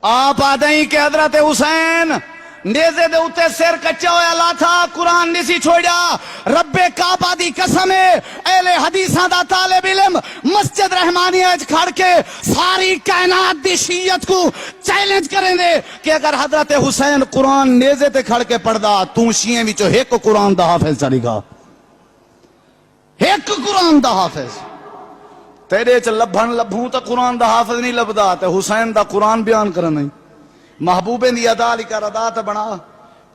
آپ آدھے ہی کہ حضرت حسین نیزے دے اتے سر کچا ہویا لا تھا قرآن نسی چھوڑیا رب کعبہ دی قسم ہے اہل حدیثاں دا طالب علم مسجد رحمانیہ اچ کھڑ کے ساری کائنات دی شیعت کو چیلنج کریں دے کہ اگر حضرت حسین قرآن نیزے تے کھڑ کے پڑھدا تو شیعیں وچوں ایک قرآن دا حافظ چلی گا ایک قرآن دا حافظ تیرے چ لبھن لبھوں تا قرآن دا حافظ نہیں لبدا تے حسین دا قرآن بیان کرن نہیں محبوبیں دی ادا علی کر ادا تے بنا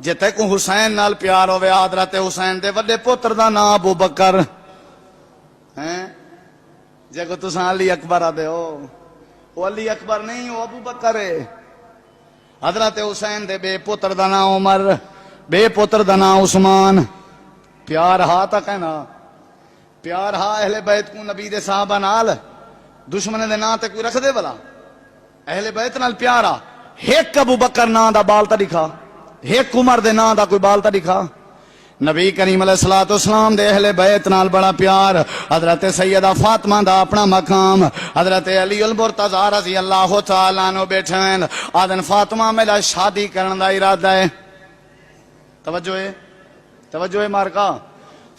جے تے کو حسین نال پیار ہوے حضرت حسین دے وڈے پتر دا نام ابو بکر ہیں جے کو تساں علی اکبر آدے ہو وہ علی اکبر نہیں وہ ابو بکر ہے حضرت حسین دے بے پتر دا نام عمر بے پتر دا نام عثمان پیار ہا تا کہنا پیار ہا اہل بیت کو نبی دے صحابہ نال دشمن دے نا تے کوئی رکھ دے بلا اہل بیت نال پیارا ایک ابو بکر نا دا بالتا دکھا ایک عمر دے نا دا کوئی بالتا دکھا نبی کریم علیہ السلام دے اہل بیت نال بڑا پیار حضرت سیدہ فاطمہ دا اپنا مقام حضرت علی المرتضی رضی اللہ تعالیٰ عنہ بیٹھے ہیں آدن فاطمہ میرا شادی کرن دا ارادہ ہے توجہ ہے مارکا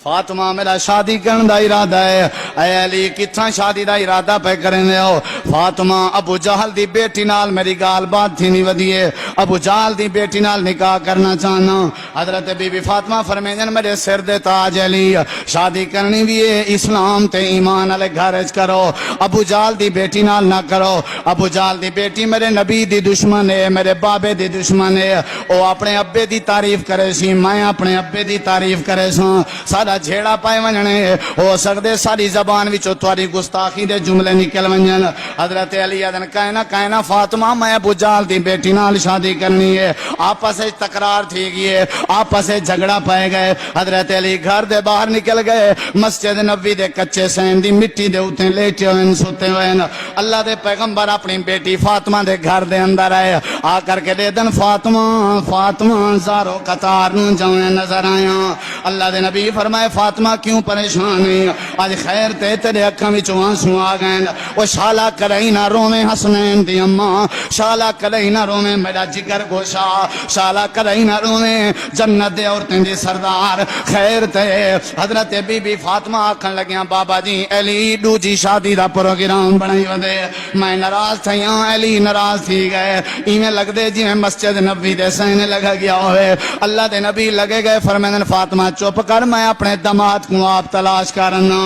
فاطمہ میرا شادی کرن دا ارادہ ہے اے علی کتنا شادی دا ارادہ پہ کریں دے ہو فاطمہ ابو جہل دی بیٹی نال میری گال بات تھی نہیں ودیے ابو جہل دی بیٹی نال نکاح کرنا چاہنا حضرت بی بی فاطمہ فرمائیں میرے سر دے تاج علی شادی کرنی بھی ہے اسلام تے ایمان علی گھرج کرو ابو جہل دی بیٹی نال نہ کرو ابو جہل دی بیٹی میرے نبی دی دشمن ہے میرے بابے دی دشمن ہے او اپنے ابے دی تعریف کرے سی میں اپنے ابے دی تعریف کرے ساں سارا جھیڑا پائے ونجنے ہو سکتے ساری زبان وچوں تہاڈی گستاخی دے جملے نکل ونجن حضرت علی آدن کہنا فاطمہ میں ابو جہل دی بیٹی نال شادی کرنی ہے آپس وچ تکرار تھی گئی ہے آپس وچ جھگڑا پائے گئے حضرت علی گھر دے باہر نکل گئے مسجد نبوی دے کچے سین دی مٹی دے اوتے لیٹے ہوئے سوتے ہوئے اللہ دے پیغمبر اپنی بیٹی فاطمہ دے گھر دے اندر آئے آ کر کے دے دن فاطمہ زارو قطار نو جاویں نظر آیا اللہ دے نبی فرمائے فاطمہ کیوں پریشان ہے آج خیر تے تیرے اکھاں وچوں آنسو آ گئے او شالا کرئی نہ روویں حسنین دی اماں شالا کرئی نہ روویں میرا جگر گوشا شالا کرئی نہ روویں جنت دے عورتیں دی سردار خیر تے حضرت بی بی فاطمہ آکھن لگیاں بابا جی علی دوجی شادی دا پروگرام بنائی ودے میں ناراض تھیاں علی ناراض تھی گئے ایویں لگ دے جی میں مسجد نبوی دے سینے لگا گیا ہوئے اللہ دے نبی لگے گئے فرمائیں فاطمہ چپ کر میں اپنے دماد کو آپ تلاش کرنا